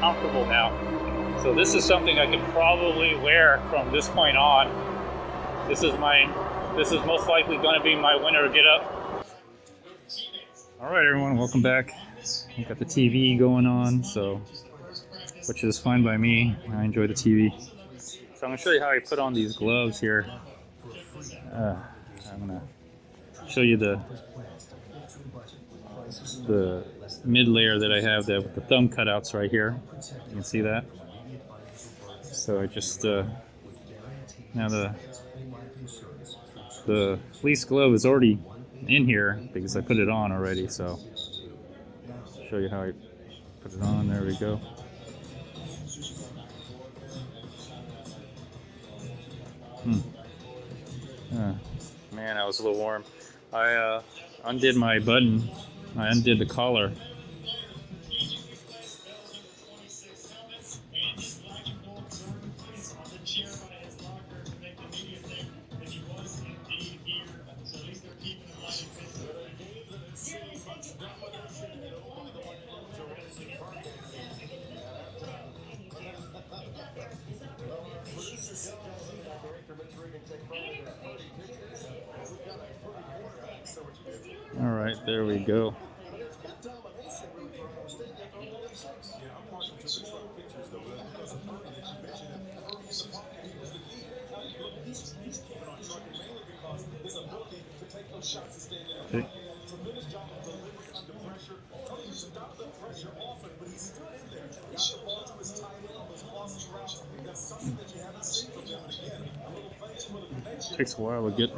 comfortable now. So this is something I can probably wear from this point on. This is most likely going to be my winter get up. All right, everyone, welcome back. We've got the TV going on, so which is fine by me. I enjoy the TV. So I'm going to show you how I put on these gloves here. I'm going to show you the mid layer that I have with the thumb cutouts right here. You can see that. So I just now the fleece glove is already in here because I put it on already. So I'll show you how I put it on. There we go. Man, that was a little warm. I undid my button. I undid the collar. All right, there we go. Okay. Takes a while to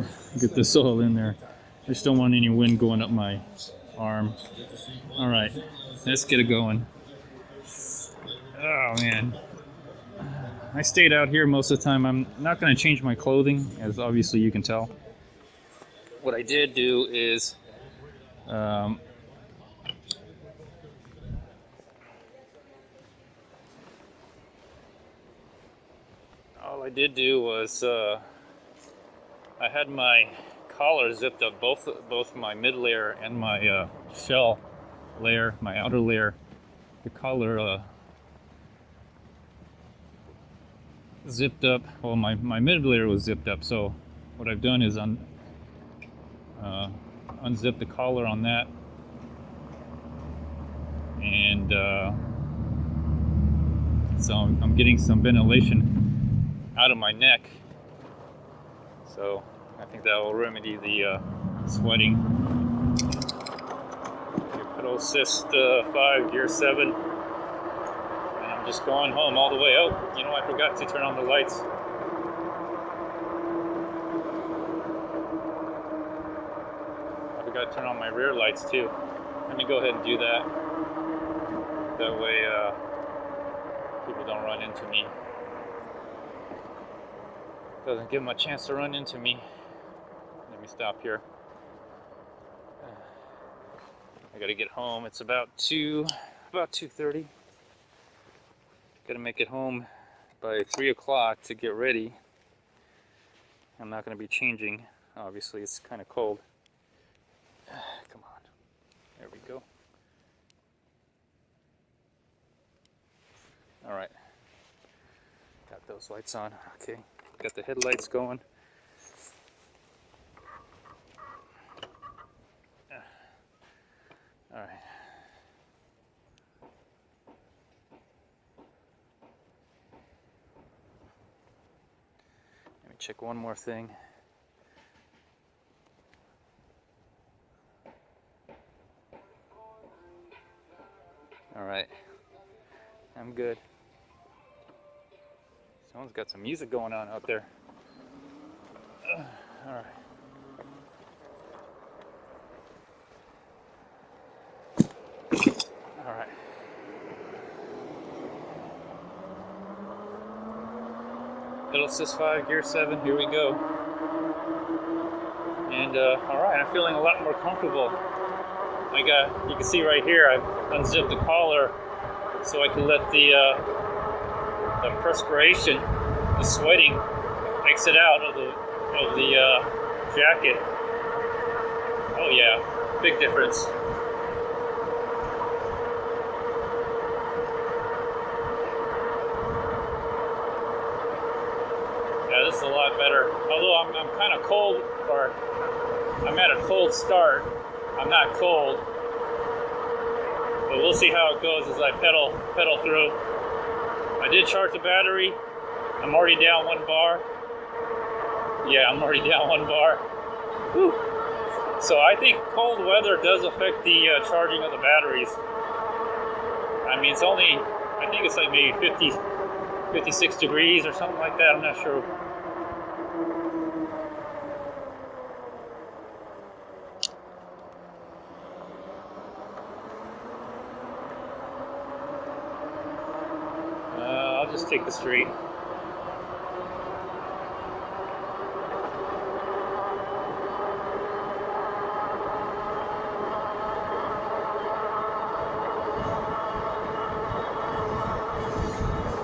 get this all in there. I just don't want any wind going up my arm. All right, let's get it going. Oh man, I stayed out here most of the time. I'm not going to change my clothing, as obviously you can tell. What I did do is all I did do was I had my collar zipped up, both my mid layer and my shell layer, my outer layer. The collar zipped up. Well, my mid layer was zipped up. So what I've done is unzip the collar on that, and so I'm getting some ventilation out of my neck. So I think that will remedy the sweating. Pedal assist 5, gear 7. And I'm just going home all the way. Oh, you know, I forgot to turn on the lights. I forgot to turn on my rear lights too. Let me go ahead and do that. That way people don't run into me. Doesn't give them a chance to run into me. Let me stop here. I gotta get home. It's about 2:30. Gotta make it home by 3 o'clock to get ready. I'm not gonna be changing. Obviously, it's kind of cold. Come on. There we go. All right. Got those lights on. Okay. Got the headlights going. All right. Let me check one more thing. All right. I'm good. Someone's got some music going on out there. All right. All right. Pedal assist 5, gear 7. Here we go. And all right, I'm feeling a lot more comfortable. You can see right here, I've unzipped the collar so I can let the perspiration, the sweating, exit out of the jacket. Oh yeah, big difference. this is a lot better. Although I'm kind of cold, or I'm at a cold start. I'm not cold, but we'll see how it goes as I pedal through. I did charge the battery. I'm already down 1 bar. Yeah, I'm already down 1 bar. Whew. So I think cold weather does affect the charging of the batteries. I mean, it's only, I think it's like maybe 56 degrees or something like that. I'm not sure. I'll just take the street.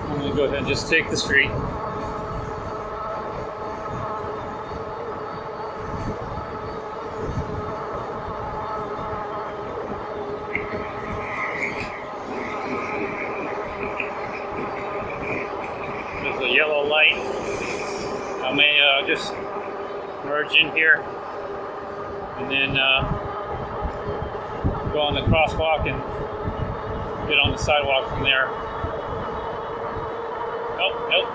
I'm gonna go ahead and just take the street. There's a yellow light. I may just merge in here and then go on the crosswalk and get on the sidewalk from there. Oh, nope.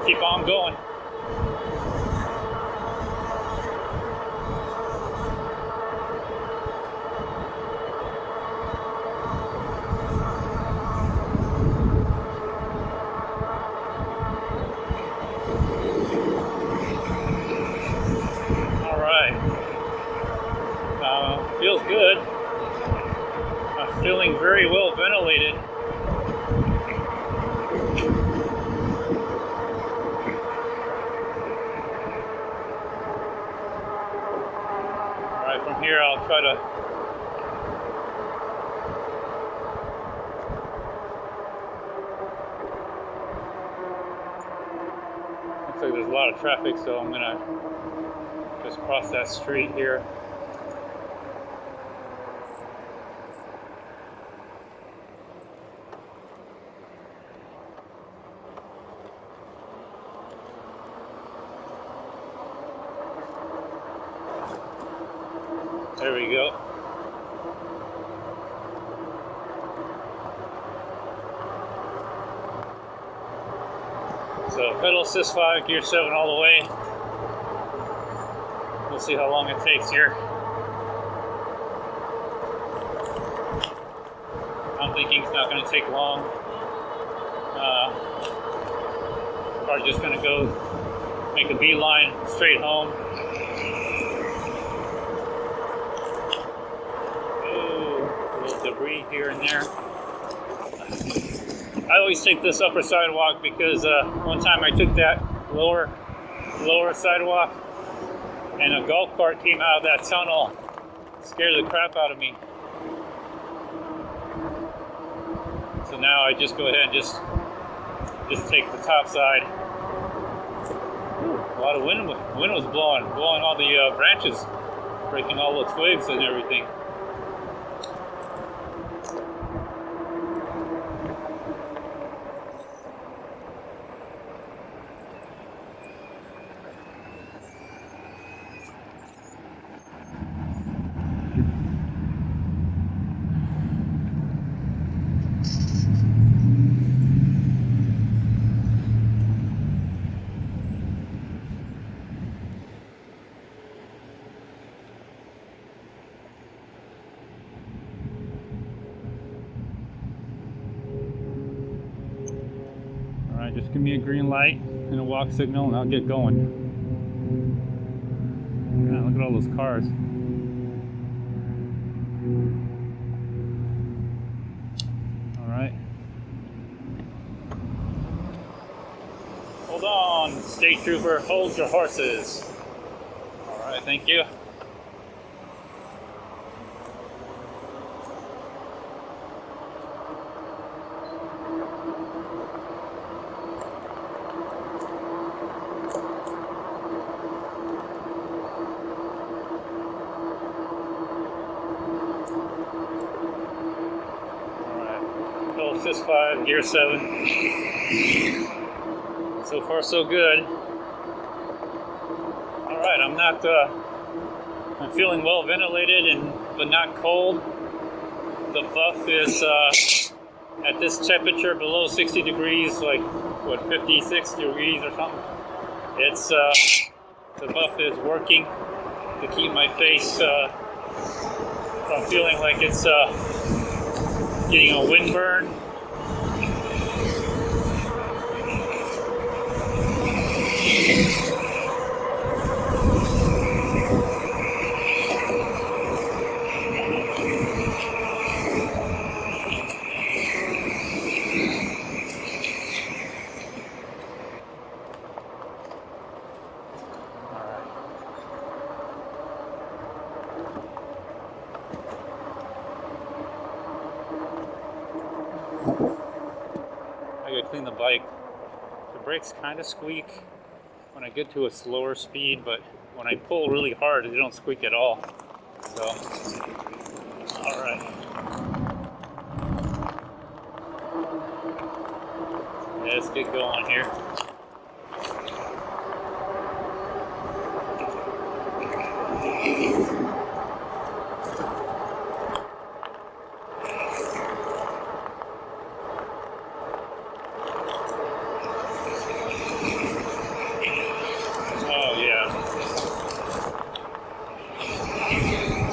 Keep on going. Feels good. I'm feeling very well ventilated. Alright, from here I'll try to looks like there's a lot of traffic, so I'm gonna just cross that street here. There we go. So pedal assist 5, gear 7 all the way. We'll see how long it takes here. I'm thinking it's not going to take long. Probably just going to go make a beeline straight home. Debris here and there. I always take this upper sidewalk because one time I took that lower sidewalk and a golf cart came out of that tunnel. It scared the crap out of me. So now I just go ahead and just take the top side. Ooh, a lot of wind was blowing all the branches, breaking all the twigs and everything. Just give me a green light and a walk signal and I'll get going. Yeah, look at all those cars. Alright. Hold on, state trooper, hold your horses. Alright, thank you. Assist 5, Gear 7. So far so good. Alright, I'm feeling well ventilated but not cold. The buff is at this temperature below 60 degrees, like what, 56 degrees or something. It's the buff is working to keep my face from feeling like it's getting a windburn. I gotta clean the bike. The brakes kind of squeak when I get to a slower speed, but when I pull really hard, they don't squeak at all. So, alright. Let's get going here.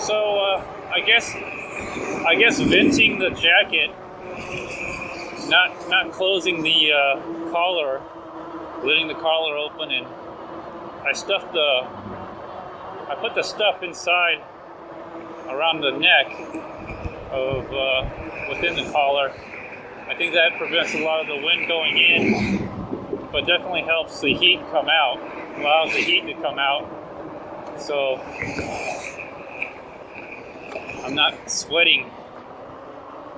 So I guess venting the jacket, not closing the collar, letting the collar open, and I put the stuff inside around the neck of within the collar. I think that prevents a lot of the wind going in, but definitely helps the heat come out, allows the heat to come out. So I'm not sweating.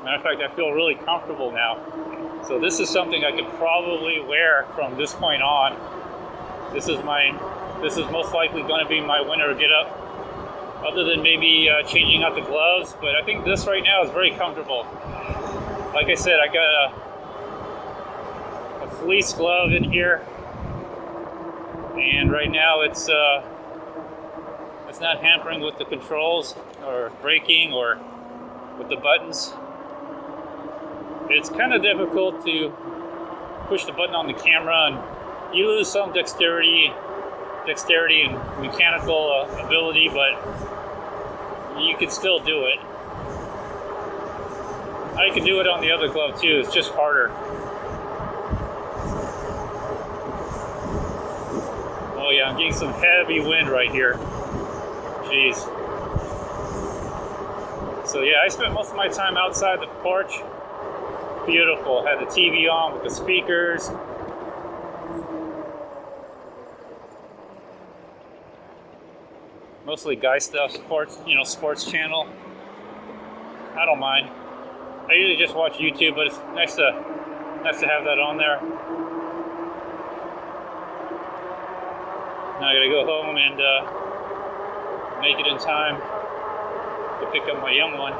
Matter of fact, I feel really comfortable now. So this is something I could probably wear from this point on. This is most likely going to be my winter get-up, other than maybe changing out the gloves. But I think this right now is very comfortable. Like I said, I got a fleece glove in here, and right now it's not hampering with the controls or braking or with the buttons. It's kind of difficult to push the button on the camera, and you lose some dexterity and mechanical ability, but you can still do it. I can do it on the other glove too, it's just harder. Oh yeah, I'm getting some heavy wind right here. Jeez. So yeah, I spent most of my time outside the porch. Beautiful. Had the TV on with the speakers. Mostly guy stuff, sports channel. I don't mind. I usually just watch YouTube, but it's nice to have that on there. Now I gotta go home and make it in time to pick up my young one.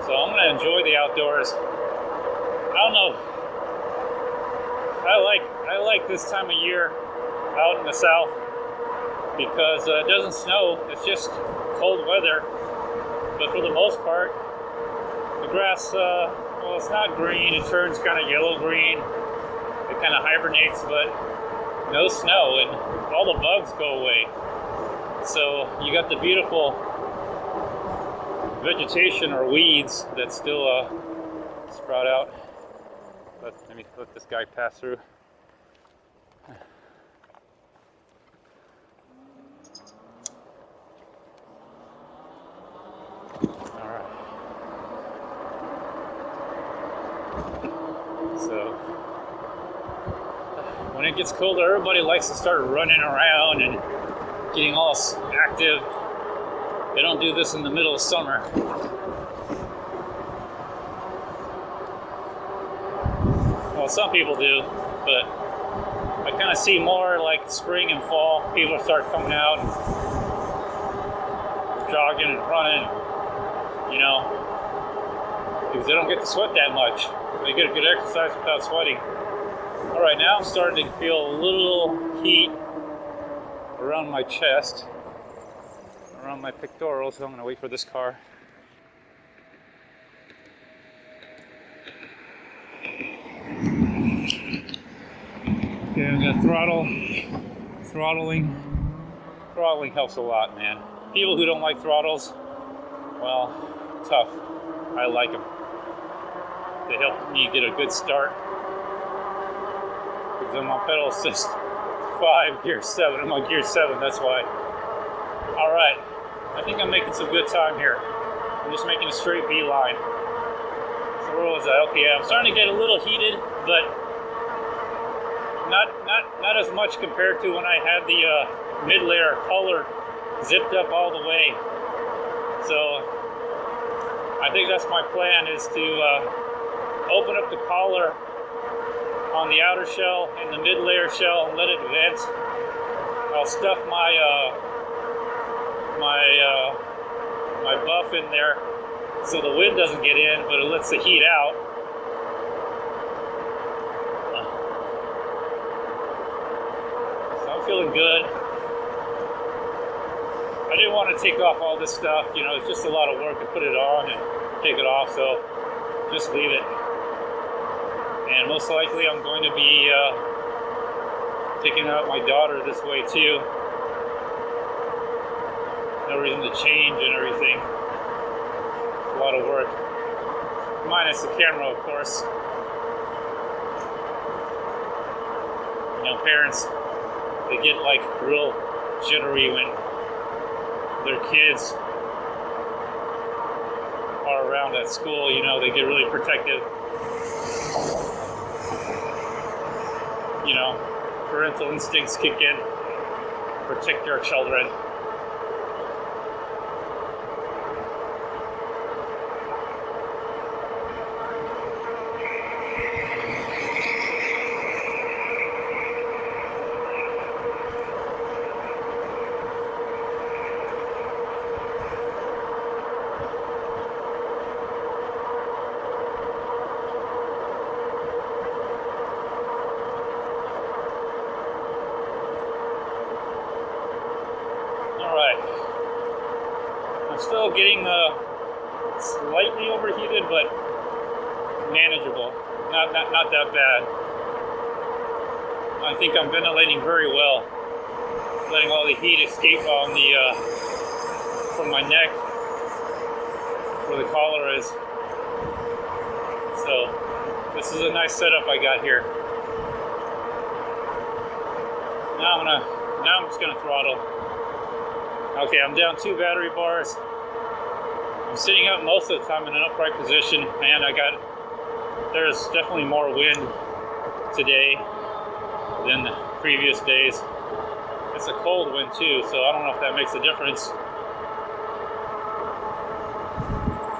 So I'm gonna enjoy the outdoors. I don't know. I like this time of year out in the south because it doesn't snow. It's just cold weather. But for the most part, the grass, well, it's not green. It turns kind of yellow-green. It kind of hibernates, but no snow, and all the bugs go away. So you got the beautiful vegetation or weeds that still sprout out. Let me let this guy pass through. Alright. So when it gets colder, everybody likes to start running around and getting all active. They don't do this in the middle of summer. Well, some people do, but I kind of see more like spring and fall. People start coming out and jogging and running, you know, because they don't get to sweat that much. They get a good exercise without sweating. All right, now I'm starting to feel a little heat around my chest, around my pectorals, so I'm going to wait for this car. Okay, I'm going to throttle. Throttling helps a lot, man. People who don't like throttles, well, tough. I like them. They help me get a good start. Because I'm on pedal assist 5, gear 7. I'm on gear 7, that's why. Alright, I think I'm making some good time here. I'm just making a straight beeline. So where was I? Okay, I'm starting to get a little heated, but not as much compared to when I had the mid-layer collar zipped up all the way. So I think that's my plan, is to open up the collar on the outer shell and the mid-layer shell and let it vent. I'll stuff my my buff in there so the wind doesn't get in, but it lets the heat out. So I'm feeling good. I didn't want to take off all this stuff, you know, it's just a lot of work to put it on and take it off, so just leave it. And most likely I'm going to be taking out my daughter this way too. No reason to change and everything. A lot of work. Minus the camera, of course. You know, parents, they get like real jittery when their kids are around at school. You know, they get really protective. You know, parental instincts kick in, protect your children. I'm still getting slightly overheated, but manageable. Not that bad. I think I'm ventilating very well, letting all the heat escape on the from my neck where the collar is. So this is a nice setup I got here. Now I'm just gonna throttle. Okay, I'm down 2 battery bars. I'm sitting up most of the time in an upright position, and there's definitely more wind today than the previous days. It's a cold wind too, so I don't know if that makes a difference.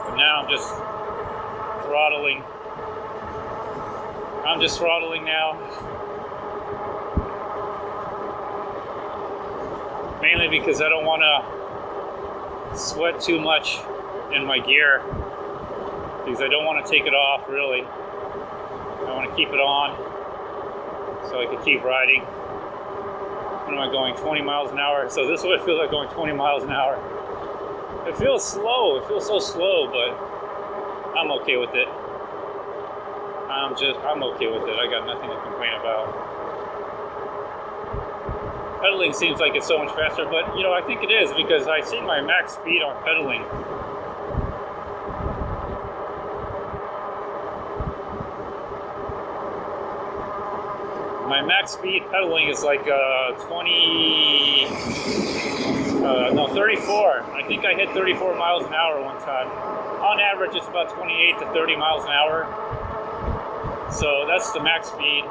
But now I'm just throttling. I'm just throttling now. Mainly because I don't want to sweat too much in my gear, because I don't want to take it off really. I want to keep it on so I can keep riding. What am I going, 20 miles an hour? So this is what it feels like going 20 miles an hour. It feels slow, it feels so slow, but I'm okay with it. I'm okay with it. I got nothing to complain about. Pedaling seems like it's so much faster, but you know, I think it is, because I see my max speed on pedaling. My max speed pedaling is like 34. I think I hit 34 miles an hour one time. On average, it's about 28 to 30 miles an hour. So that's the max speed.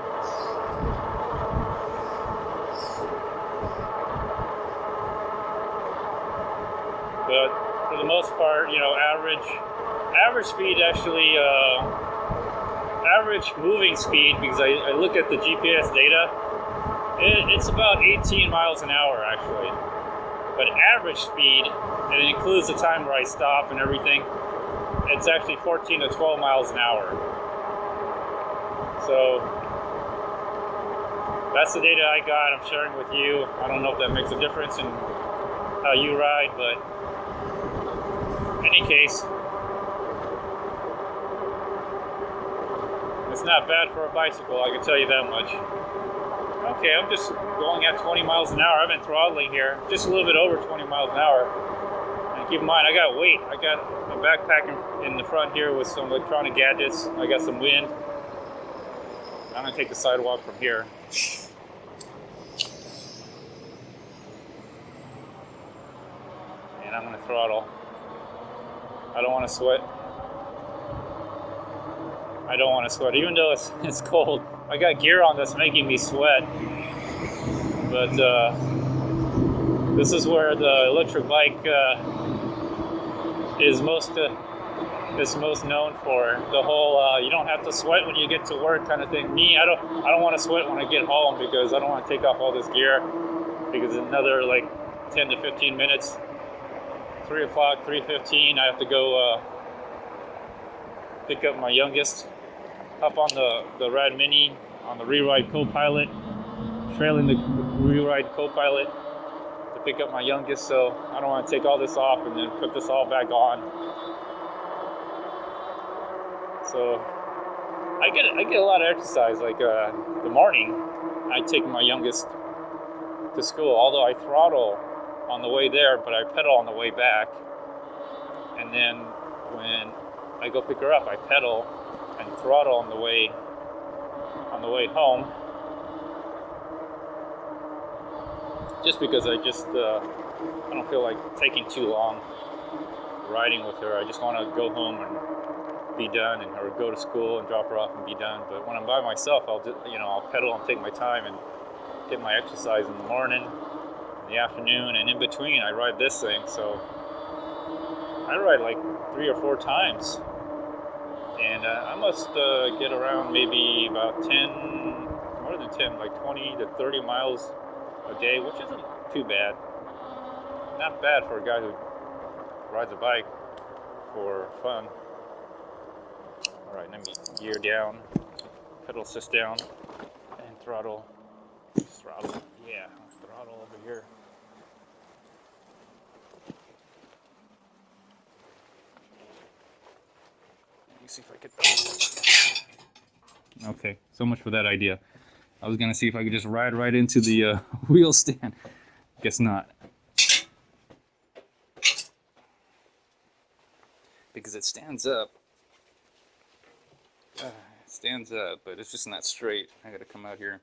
But for the most part, you know, average speed actually, average moving speed, because I look at the GPS data, it's about 18 miles an hour actually. But average speed, and it includes the time where I stop and everything, it's actually 14 to 12 miles an hour. So that's the data I got. I'm sharing with you. I don't know if that makes a difference in how you ride, but in any case, it's not bad for a bicycle, I can tell you that much. Okay, I'm just going at 20 miles an hour. I've been throttling here, just a little bit over 20 miles an hour. And keep in mind, I got weight. I got a backpack in the front here with some electronic gadgets. I got some wind. I'm gonna take the sidewalk from here. And I'm gonna throttle. I don't wanna sweat. I don't want to sweat, even though it's cold. I got gear on that's making me sweat. But this is where the electric bike is most known for. The whole you don't have to sweat when you get to work kind of thing. Me, I don't want to sweat when I get home because I don't want to take off all this gear because another like 10 to 15 minutes, 3 o'clock, 3:15, I have to go pick up my youngest. Up on the Rad Mini, on the Re-Ride Co-Pilot, trailing the Re-Ride Co-Pilot to pick up my youngest, so I don't want to take all this off and then put this all back on. So I get a lot of exercise, like the morning I take my youngest to school, although I throttle on the way there, but I pedal on the way back. And then when I go pick her up, I pedal and throttle on the way home, just because I don't feel like taking too long riding with her. I just want to go home and be done, or go to school and drop her off and be done. But when I'm by myself, I'll pedal and take my time and get my exercise in the morning, in the afternoon, and in between I ride this thing. So I ride like 3 or 4 times. And I must get around maybe about 10, more than 10, like 20 to 30 miles a day, which isn't too bad. Not bad for a guy who rides a bike for fun. All right, let me gear down, pedal assist down, and throttle. Yeah, throttle over here. See if I could. Okay, so much for that idea. I was gonna see if I could just ride right into the wheel stand. Guess not, because it stands up. But it's just not straight. I gotta come out here,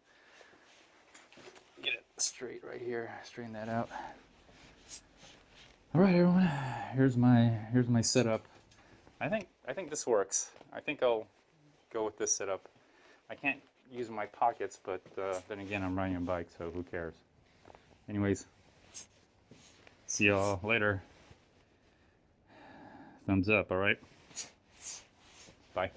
get it straight right here. Straighten that out. All right, everyone. Here's my setup. I think this works. I think I'll go with this setup. I can't use my pockets, but then again, I'm riding a bike, so who cares? Anyways, see y'all later. Thumbs up, all right? Bye.